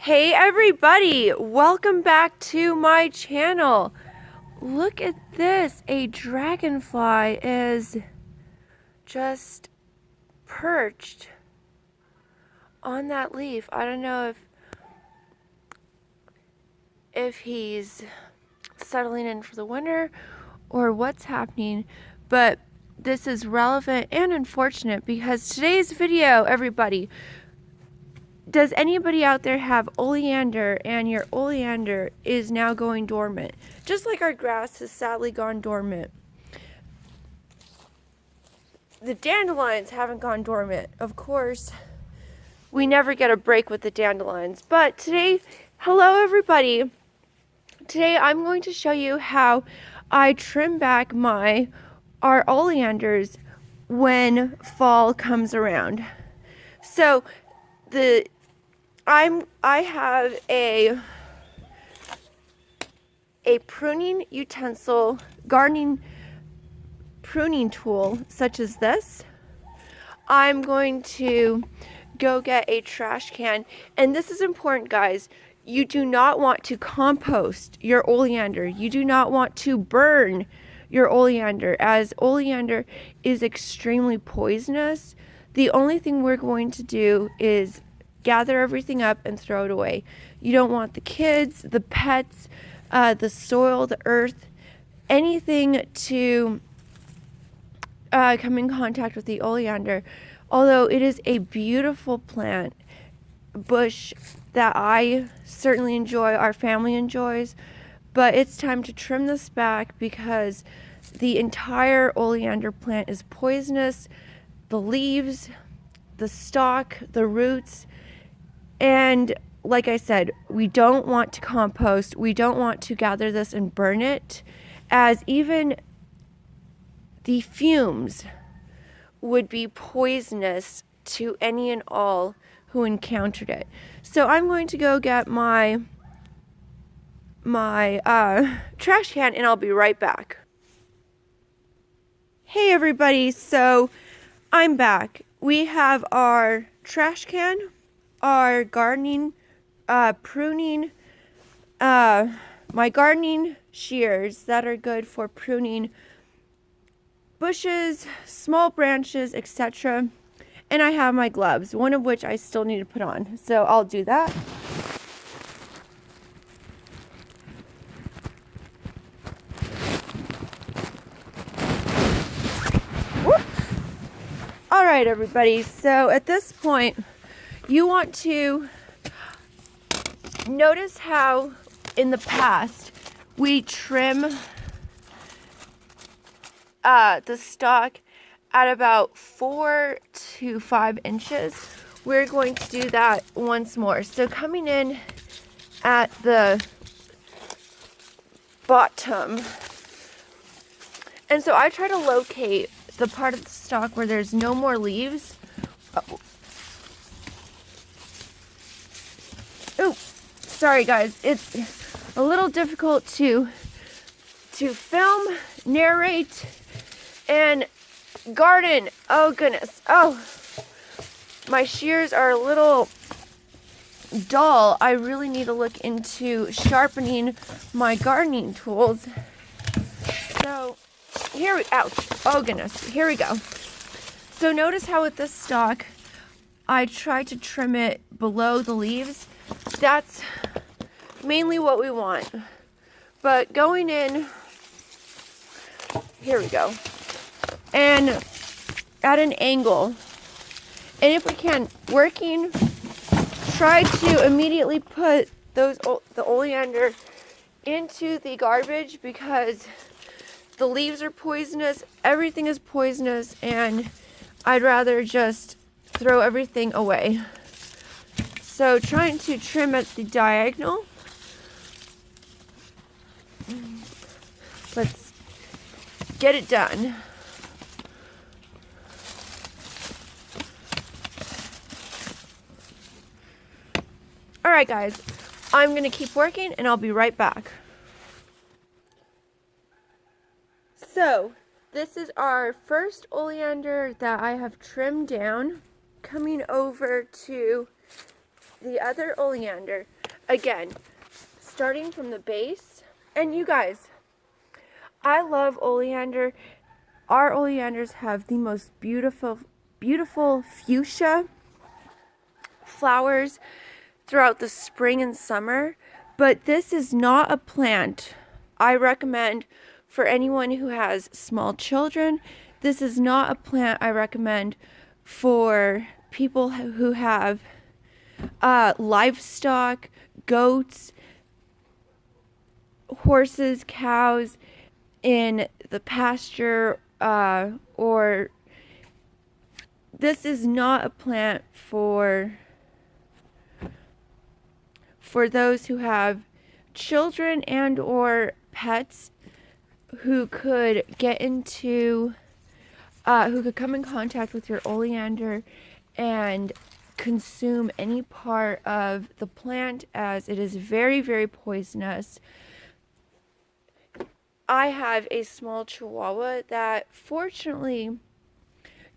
Hey everybody, welcome back to my channel. Look at this, a dragonfly is just perched on that leaf. I don't know if he's settling in for the winter or what's happening, but this is relevant and unfortunate because today's video, everybody, does anybody out there have oleander and your oleander is now going dormant? Just like our grass has sadly gone dormant. The dandelions haven't gone dormant. Of course, we never get a break with the dandelions. But today, hello everybody. Today I'm going to show you how I trim back our oleanders when fall comes around. So I have a pruning utensil, gardening pruning tool such as this. I'm going to go get a trash can, and this is important, guys. You do not want to compost your oleander. You do not want to burn your oleander, as oleander is extremely poisonous. The only thing we're going to do is gather everything up and throw it away. You don't want the kids, the pets, the soil, the earth, anything to come in contact with the oleander. Although it is a beautiful plant, bush that I certainly enjoy, our family enjoys, but it's time to trim this back because the entire oleander plant is poisonous. The leaves, the stalk, the roots, and like I said, we don't want to compost. We don't want to gather this and burn it, as even the fumes would be poisonous to any and all who encountered it. So I'm going to go get my trash can, and I'll be right back. Hey everybody, so I'm back. We have our trash can, our gardening, pruning, my gardening shears that are good for pruning bushes, small branches, etc. And I have my gloves, one of which I still need to put on. So I'll do that. Whoop. All right, everybody. So at this point, you want to notice how in the past we trim the stalk at about 4 to 5 inches. We're going to do that once more. So coming in at the bottom, and so I try to locate the part of the stalk where there's no more leaves. Oh, sorry guys, it's a little difficult to film, narrate, and garden. Oh goodness. Oh, my shears are a little dull. I really need to look into sharpening my gardening tools. So ouch. Oh goodness. Here we go. So notice how with this stalk, I try to trim it below the leaves. That's mainly what we want. But going in, here we go, and at an angle, and if we can, try to immediately put the oleander into the garbage, because the leaves are poisonous, everything is poisonous, and I'd rather just throw everything away. So trying to trim at the diagonal. Let's get it done. All right, guys, I'm going to keep working and I'll be right back. So this is our first oleander that I have trimmed down. Coming over to the the other oleander, again, starting from the base. And you guys, I love oleander. Our oleanders have the most beautiful fuchsia flowers throughout the spring and summer, but this is not a plant I recommend for anyone who has small children. This is not a plant I recommend for people who have livestock, goats, horses, cows in the pasture, or this is not a plant for those who have children and or pets who could get into who could come in contact with your oleander and consume any part of the plant, as it is very, very poisonous. I have a small chihuahua that fortunately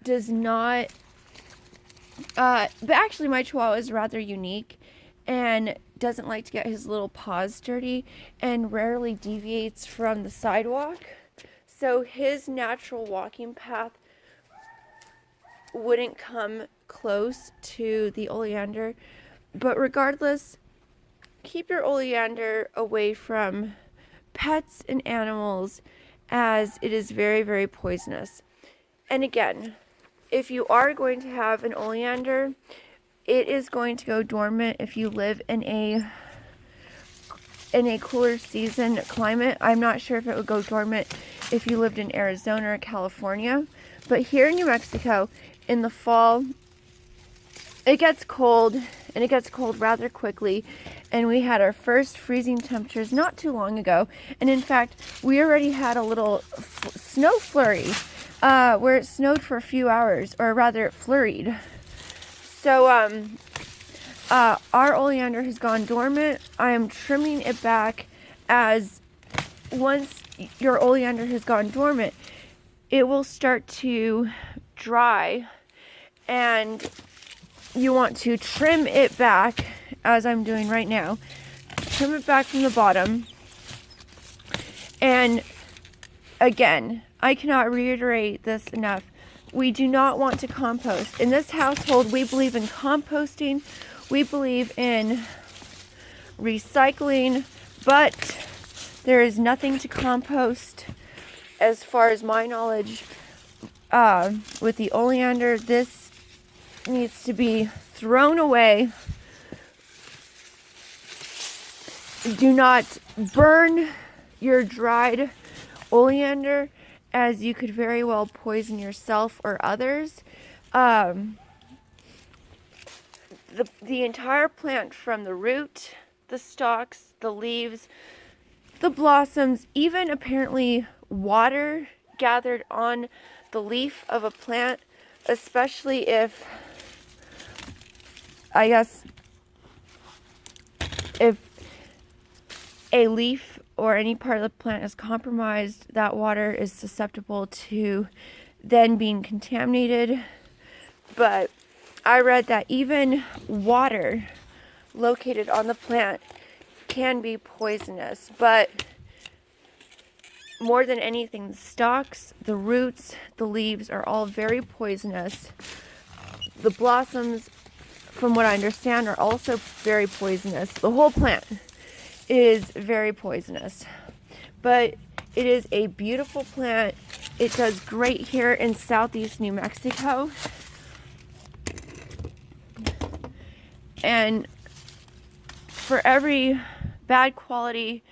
does not, but actually my chihuahua is rather unique and doesn't like to get his little paws dirty and rarely deviates from the sidewalk. So his natural walking path wouldn't come close to the oleander. But regardless, keep your oleander away from pets and animals, as it is very, very poisonous. And again, if you are going to have an oleander, it is going to go dormant if you live in a cooler season climate. I'm not sure if it would go dormant if you lived in Arizona or California, but here in New Mexico in the fall it gets cold, and it gets cold rather quickly, and we had our first freezing temperatures not too long ago, and in fact we already had a little snow flurry where it snowed for a few hours, or rather it flurried. So our oleander has gone dormant. I am trimming it back, as once your oleander has gone dormant, it will start to dry, and you want to trim it back, as I'm doing right now. Trim it back from the bottom. And again, I cannot reiterate this enough. We do not want to compost. In this household, we believe in composting. We believe in recycling, but there is nothing to compost as far as my knowledge. With the oleander, this needs to be thrown away. Do not burn your dried oleander, as you could very well poison yourself or others. The entire plant, from the root, the stalks, the leaves, the blossoms, even apparently water gathered on the leaf of a plant, especially if, I guess, if a leaf or any part of the plant is compromised, that water is susceptible to then being contaminated. But I read that even water located on the plant can be poisonous. But more than anything, the stalks, the roots, the leaves are all very poisonous. The blossoms, from what I understand, are also very poisonous. The whole plant is very poisonous, but it is a beautiful plant. It does great here in southeast New Mexico, and for every bad quality,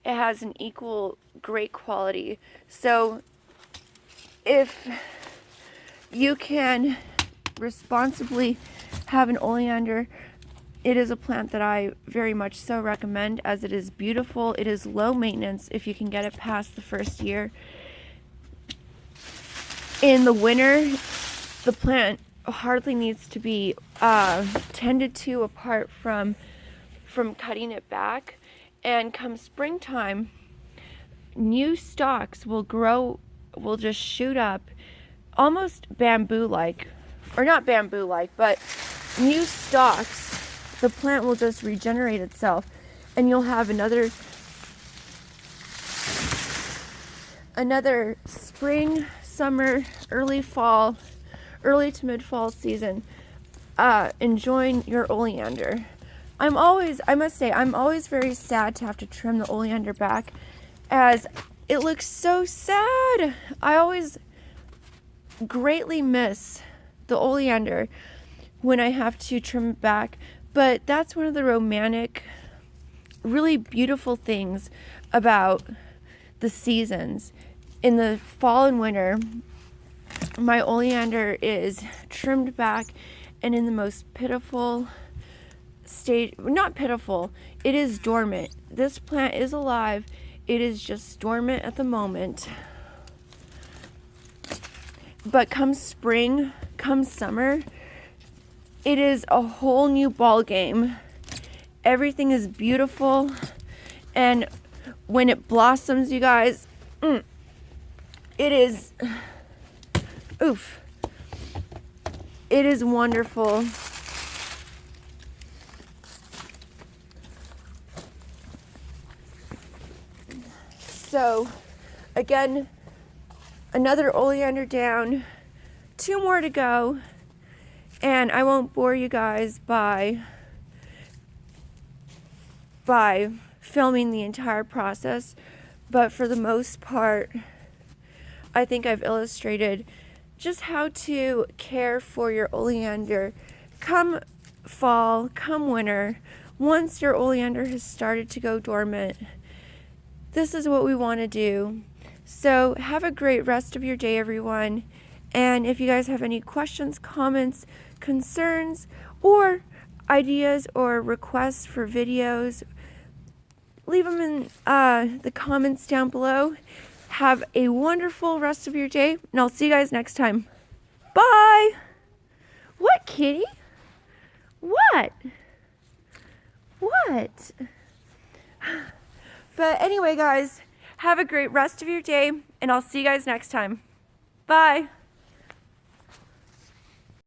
it has an equal great quality. So if you can responsibly have an oleander, it is a plant that I very much so recommend, as it is beautiful. It is low maintenance if you can get it past the first year. In the winter, the plant hardly needs to be tended to, apart from cutting it back. And come springtime, new stalks will grow, will just shoot up, almost bamboo-like, or not bamboo-like, but new stalks the plant will just regenerate itself, and you'll have another spring, summer, early fall, early to mid-fall season enjoying your oleander. I must say, I'm always very sad to have to trim the oleander back, as it looks so sad. I always greatly miss the oleander when I have to trim it back, but that's one of the romantic, really beautiful things about the seasons. In the fall and winter, my oleander is trimmed back and in the most pitiful state. Not pitiful, it is dormant. This plant is alive, it is just dormant at the moment. But come spring, come summer, it is a whole new ball game. Everything is beautiful, and when it blossoms, you guys, it is, oof, it is wonderful. So, again, another oleander down, 2 more to go, and I won't bore you guys by filming the entire process, but for the most part, I think I've illustrated just how to care for your oleander come fall, come winter. Once your oleander has started to go dormant, this is what we want to do. So have a great rest of your day, everyone. And if you guys have any questions, comments, concerns, or ideas or requests for videos, leave them in the comments down below. Have a wonderful rest of your day, and I'll see you guys next time. Bye! What, kitty? What? What? But anyway, guys, have a great rest of your day, and I'll see you guys next time. Bye!